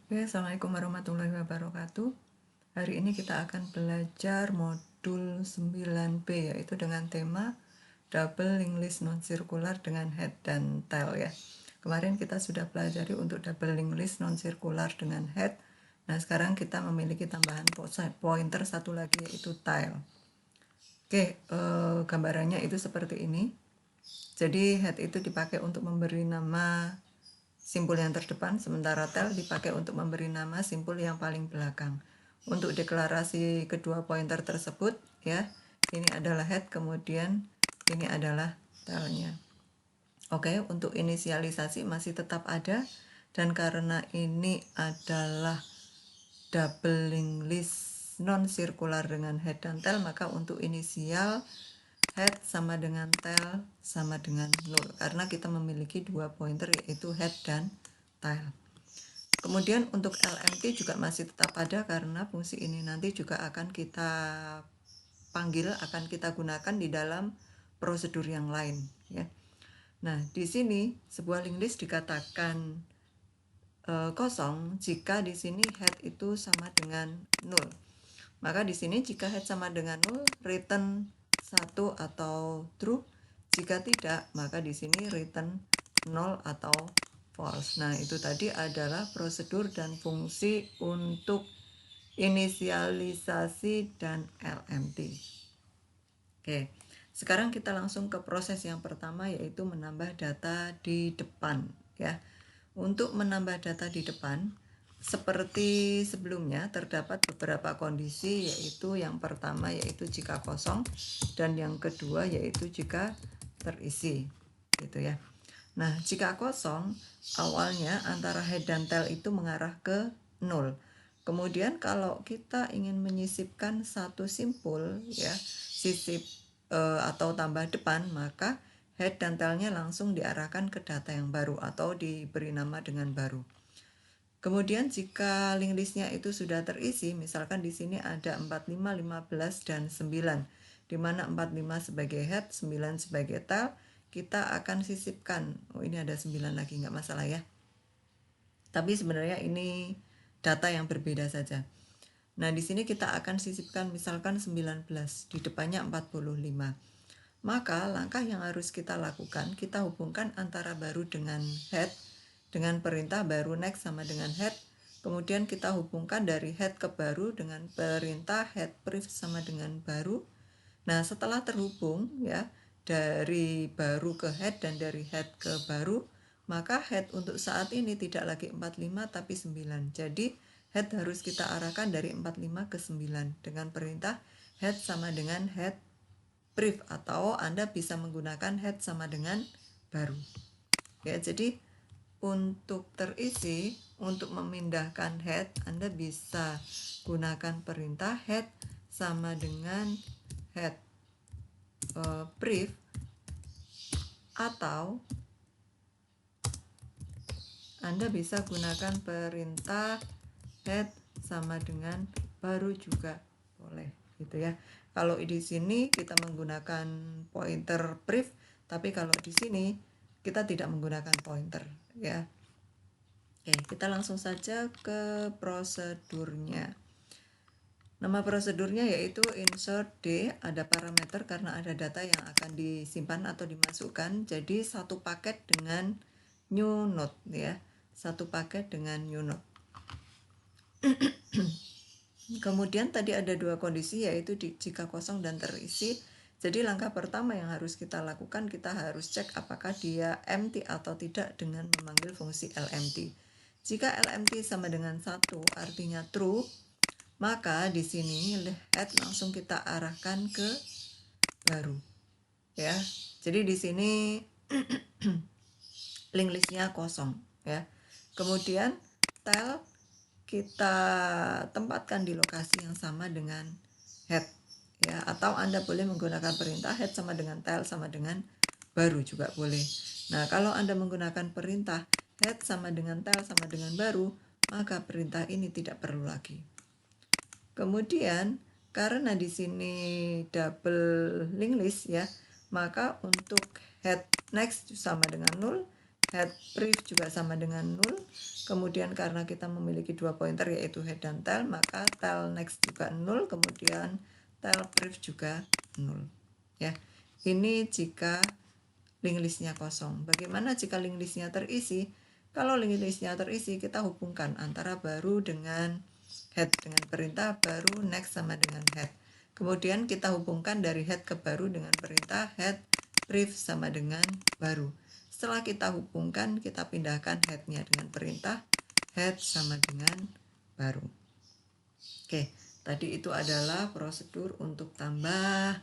Oke, Assalamualaikum warahmatullahi wabarakatuh. Hari ini kita akan belajar modul 9B, yaitu dengan tema double linked list non-circular dengan head dan tail ya. Kemarin kita sudah pelajari untuk double linked list non-circular dengan head. Nah, sekarang kita memiliki tambahan pointer satu lagi, yaitu tail. Oke, gambarannya itu seperti ini. Jadi head itu dipakai untuk memberi nama simpul yang terdepan, sementara tail dipakai untuk memberi nama simpul yang paling belakang. Untuk deklarasi kedua pointer tersebut ya, ini adalah head, kemudian ini adalah tailnya. Oke, untuk inisialisasi masih tetap ada, dan karena ini adalah double linked list non-circular dengan head dan tail, maka untuk inisial head sama dengan tail sama dengan 0, karena kita memiliki dua pointer, yaitu head dan tail. Kemudian untuk LMT juga masih tetap ada, karena fungsi ini nanti juga akan kita panggil, akan kita gunakan di dalam prosedur yang lain ya. Nah, di sini sebuah linked list dikatakan kosong jika di sini head itu sama dengan 0. Maka di sini jika head sama dengan 0, return 1 atau true. Jika tidak, maka di sini return 0 atau false. Nah, itu tadi adalah prosedur dan fungsi untuk inisialisasi dan LMT. Oke, sekarang kita langsung ke proses yang pertama, yaitu menambah data di depan ya. Untuk menambah data di depan, seperti sebelumnya, terdapat beberapa kondisi, yaitu yang pertama yaitu jika kosong, dan yang kedua yaitu jika terisi gitu ya. Nah, jika kosong, awalnya antara head dan tail itu mengarah ke 0. Kemudian kalau kita ingin menyisipkan satu simpul ya, sisip atau tambah depan, maka head dan tailnya langsung diarahkan ke data yang baru atau diberi nama dengan baru. Kemudian jika linked listnya itu sudah terisi, misalkan di sini ada 45, 15, dan 9, di mana 45 sebagai head, 9 sebagai tail, kita akan sisipkan. Oh, ini ada 9 lagi, nggak masalah ya. Tapi sebenarnya ini data yang berbeda saja. Nah, di sini kita akan sisipkan misalkan 19, di depannya 45. Maka langkah yang harus kita lakukan, kita hubungkan antara baru dengan head dengan perintah baru next sama dengan head. Kemudian kita hubungkan dari head ke baru dengan perintah head brief sama dengan baru. Nah, setelah terhubung ya, dari baru ke head dan dari head ke baru, maka head untuk saat ini tidak lagi 45 tapi 9. Jadi head harus kita arahkan dari 45 ke 9 dengan perintah head sama dengan head brief, atau Anda bisa menggunakan head sama dengan baru. Ya, jadi untuk terisi, untuk memindahkan head, Anda bisa gunakan perintah head sama dengan head brief, atau Anda bisa gunakan perintah head sama dengan baru juga boleh gitu ya. Kalau di sini kita menggunakan pointer brief, tapi kalau di sini kita tidak menggunakan pointer ya. Oke, kita langsung saja ke prosedurnya. Nama prosedurnya yaitu insert D, ada parameter karena ada data yang akan disimpan atau dimasukkan. Jadi satu paket dengan new node ya. Satu paket dengan new node. Kemudian tadi ada dua kondisi, yaitu jika kosong dan terisi. Jadi langkah pertama yang harus kita lakukan, kita harus cek apakah dia empty atau tidak dengan memanggil fungsi LMT. Jika LMT sama dengan 1, artinya true, maka di sini head langsung kita arahkan ke baru ya. Jadi di sini linked listnya kosong ya. Kemudian tail kita tempatkan di lokasi yang sama dengan head ya, atau Anda boleh menggunakan perintah head sama dengan tail sama dengan baru juga boleh. Nah, kalau Anda menggunakan perintah head sama dengan tail sama dengan baru, maka perintah ini tidak perlu lagi. Kemudian karena di sini double linked list ya, maka untuk head next sama dengan 0 head brief juga sama dengan 0. Kemudian karena kita memiliki dua pointer yaitu head dan tail, maka tail next juga 0, kemudian tail brief juga 0. Ya, ini jika link listnya kosong. Bagaimana jika link listnya terisi? Kalau link listnya terisi, kita hubungkan antara baru dengan head, dengan perintah baru next sama dengan head. Kemudian kita hubungkan dari head ke baru dengan perintah head brief sama dengan baru. Setelah kita hubungkan, kita pindahkan headnya dengan perintah head sama dengan baru. Oke, tadi itu adalah prosedur untuk tambah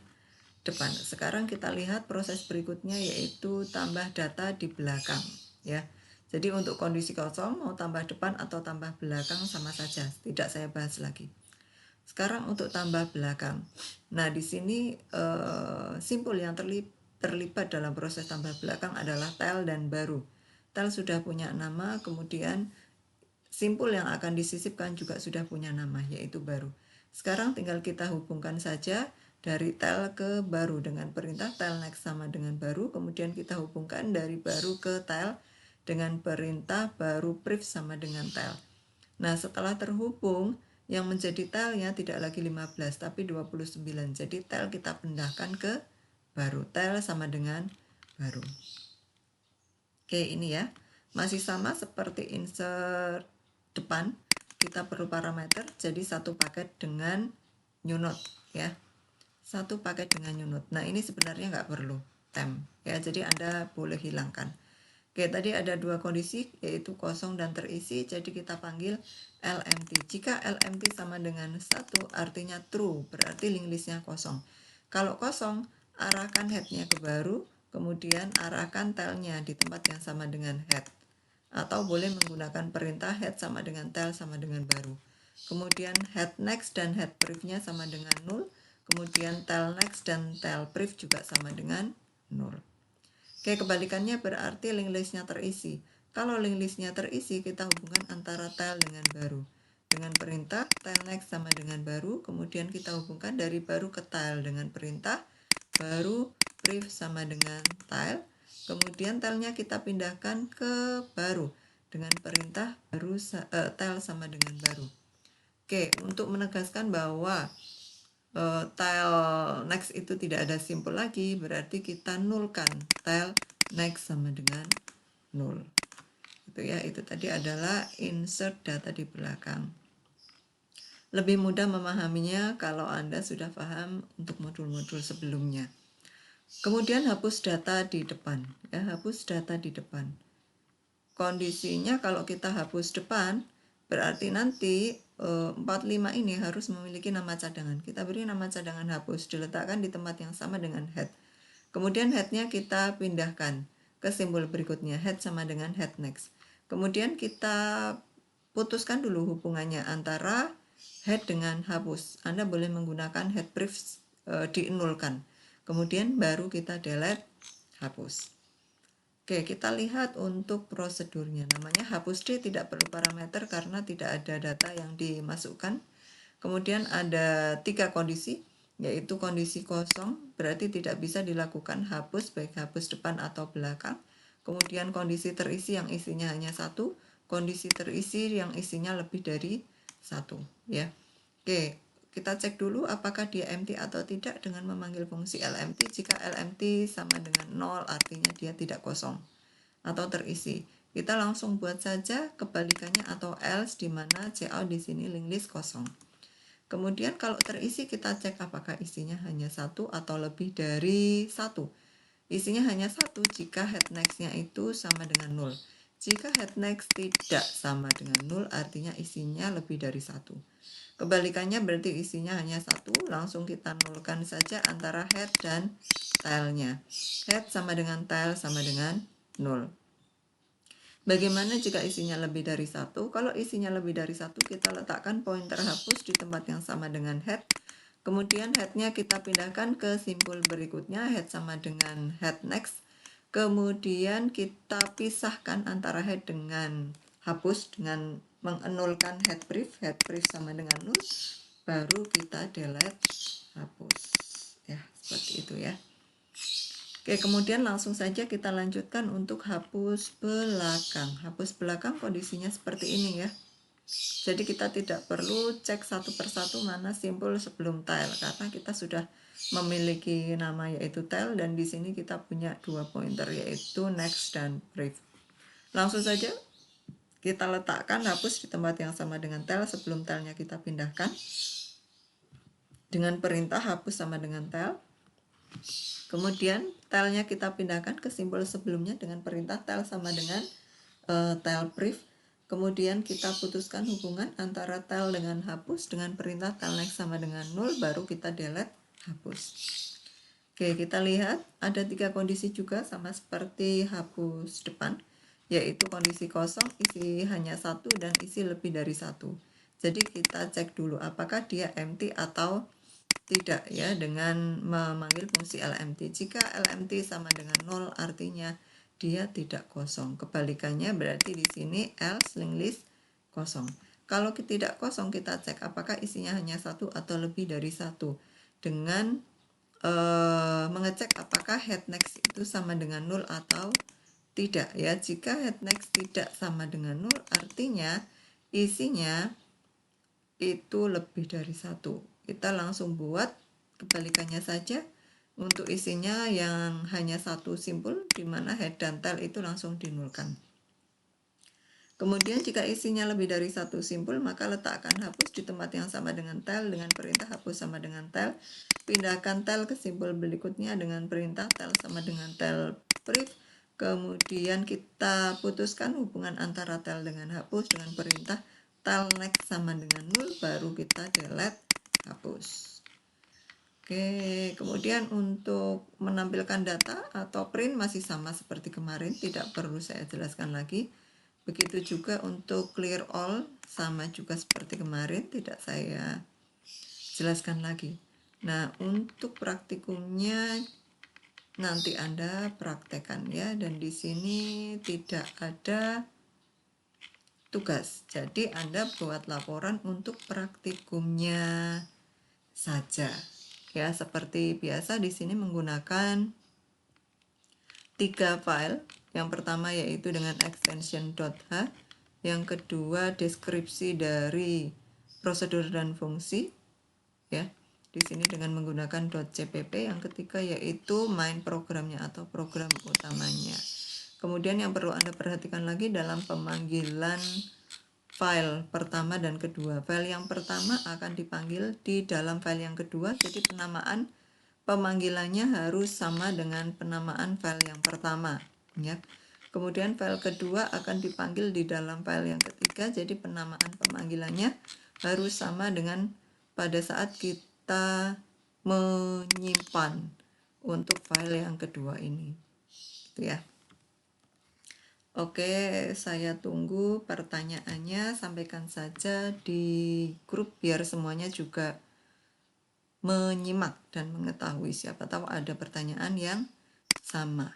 depan. Sekarang kita lihat proses berikutnya, yaitu tambah data di belakang, ya. Jadi untuk kondisi kosong mau tambah depan atau tambah belakang sama saja, tidak saya bahas lagi. Sekarang untuk tambah belakang. Nah, di sini simpul yang terlibat dalam proses tambah belakang adalah tail dan baru. Tail sudah punya nama, kemudian simpul yang akan disisipkan juga sudah punya nama, yaitu baru. Sekarang tinggal kita hubungkan saja dari tail ke baru dengan perintah tail next sama dengan baru, kemudian kita hubungkan dari baru ke tail dengan perintah baru brief sama dengan tail. Nah, setelah terhubung, yang menjadi tailnya tidak lagi 15 tapi 29. Jadi tail kita pindahkan ke baru. Tail sama dengan baru. Oke, ini ya. Masih sama seperti insert depan. Kita perlu parameter, jadi satu paket dengan new node ya. Satu paket dengan new node. Nah, ini sebenarnya nggak perlu temp ya. Jadi Anda boleh hilangkan. Oke, tadi ada dua kondisi, yaitu kosong dan terisi, jadi kita panggil LMT. Jika LMT sama dengan 1, artinya true, berarti link listnya kosong. Kalau kosong, arahkan headnya ke baru, kemudian arahkan tailnya di tempat yang sama dengan head. Atau boleh menggunakan perintah head sama dengan tail sama dengan baru. Kemudian head next dan head briefnya sama dengan 0, kemudian tail next dan tail brief juga sama dengan 0. Oke, kebalikannya berarti link listnya terisi. Kalau link listnya terisi, kita hubungkan antara tail dengan baru. Dengan perintah tail next sama dengan baru, kemudian kita hubungkan dari baru ke tail dengan perintah baru brief sama dengan tail. Kemudian tailnya kita pindahkan ke baru dengan perintah baru tail sama dengan baru. Oke, untuk menegaskan bahwa tile next itu tidak ada simpul lagi, berarti kita nulkan tile next sama dengan 0. Itu ya, itu tadi adalah insert data di belakang. Lebih mudah memahaminya kalau Anda sudah paham untuk modul-modul sebelumnya. Kemudian hapus data di depan, ya, hapus data di depan. Kondisinya kalau kita hapus depan, berarti nanti 45 ini harus memiliki nama cadangan. Kita beri nama cadangan hapus, diletakkan di tempat yang sama dengan head. Kemudian headnya kita pindahkan ke simbol berikutnya, head sama dengan head next. Kemudian kita putuskan dulu hubungannya antara head dengan hapus. Anda boleh menggunakan head brief dinulkan. Kemudian baru kita delete hapus. Oke, kita lihat untuk prosedurnya. Namanya hapus D, tidak perlu parameter karena tidak ada data yang dimasukkan. Kemudian ada 3 kondisi, yaitu kondisi kosong, berarti tidak bisa dilakukan hapus, baik hapus depan atau belakang. Kemudian kondisi terisi yang isinya hanya 1, kondisi terisi yang isinya lebih dari 1. Ya. Oke, kita cek dulu apakah dia empty atau tidak dengan memanggil fungsi LMT. Jika LMT sama dengan 0, artinya dia tidak kosong atau terisi. Kita langsung buat saja kebalikannya atau else, di mana cout di sini link list kosong. Kemudian kalau terisi, kita cek apakah isinya hanya 1 atau lebih dari 1. Isinya hanya 1 jika head next-nya itu sama dengan 0. Jika head next tidak sama dengan 0, artinya isinya lebih dari 1. Kebalikannya berarti isinya hanya 1, langsung kita nolkan saja antara head dan tailnya. Head sama dengan tail sama dengan 0. Bagaimana jika isinya lebih dari 1? Kalau isinya lebih dari 1, kita letakkan pointer hapus di tempat yang sama dengan head. Kemudian headnya kita pindahkan ke simpul berikutnya, head sama dengan head next. Kemudian kita pisahkan antara head dengan hapus dengan mengenulkan head brief sama dengan 0, baru kita delete hapus. Ya, seperti itu ya. Oke, kemudian langsung saja kita lanjutkan untuk hapus belakang. Hapus belakang kondisinya seperti ini ya. Jadi kita tidak perlu cek satu persatu mana simbol sebelum tile karena kita sudah memiliki nama yaitu tile, dan di sini kita punya dua pointer yaitu next dan brief. Langsung saja kita letakkan hapus di tempat yang sama dengan tile sebelum tilenya kita pindahkan. Dengan perintah hapus sama dengan tile. Kemudian tilenya kita pindahkan ke simbol sebelumnya dengan perintah tile sama dengan tile brief. Kemudian kita putuskan hubungan antara tile dengan hapus dengan perintah tile next sama dengan 0, baru kita delete hapus. Oke, kita lihat ada 3 kondisi juga sama seperti hapus depan, yaitu kondisi kosong, isi hanya 1, dan isi lebih dari 1. Jadi kita cek dulu apakah dia empty atau tidak ya, dengan memanggil fungsi LMT. Jika LMT sama dengan 0 artinya dia tidak kosong. Kebalikannya berarti di sini else linked list kosong. Kalau tidak kosong, kita cek apakah isinya hanya 1 atau lebih dari 1 dengan mengecek apakah head next itu sama dengan 0 atau tidak ya. Jika head next tidak sama dengan 0 artinya isinya itu lebih dari 1. Kita langsung buat kebalikannya saja. Untuk isinya yang hanya 1 simbol, di mana head dan tail itu langsung dinulkan. Kemudian jika isinya lebih dari 1 simbol, maka letakkan hapus di tempat yang sama dengan tail dengan perintah hapus sama dengan tail. Pindahkan tail ke simbol berikutnya dengan perintah tail sama dengan tail brief. Kemudian kita putuskan hubungan antara tail dengan hapus dengan perintah tail next sama dengan 0, baru kita delete hapus. Oke, kemudian untuk menampilkan data atau print masih sama seperti kemarin, tidak perlu saya jelaskan lagi. Begitu juga untuk clear all, sama juga seperti kemarin, tidak saya jelaskan lagi. Nah, untuk praktikumnya nanti Anda praktekkan ya, dan di sini tidak ada tugas. Jadi Anda buat laporan untuk praktikumnya saja. Ya, seperti biasa di sini menggunakan 3 file. Yang pertama yaitu dengan extension .h, yang kedua deskripsi dari prosedur dan fungsi ya. Di sini dengan menggunakan .cpp, yang ketiga yaitu main programnya atau program utamanya. Kemudian yang perlu Anda perhatikan lagi dalam pemanggilan file pertama dan kedua. File yang pertama akan dipanggil di dalam file yang kedua, jadi penamaan pemanggilannya harus sama dengan penamaan file yang pertama ya. Kemudian file kedua akan dipanggil di dalam file yang ketiga, jadi penamaan pemanggilannya harus sama dengan pada saat kita menyimpan untuk file yang kedua ini gitu ya. Oke, saya tunggu pertanyaannya, sampaikan saja di grup biar semuanya juga menyimak dan mengetahui, siapa tahu ada pertanyaan yang sama.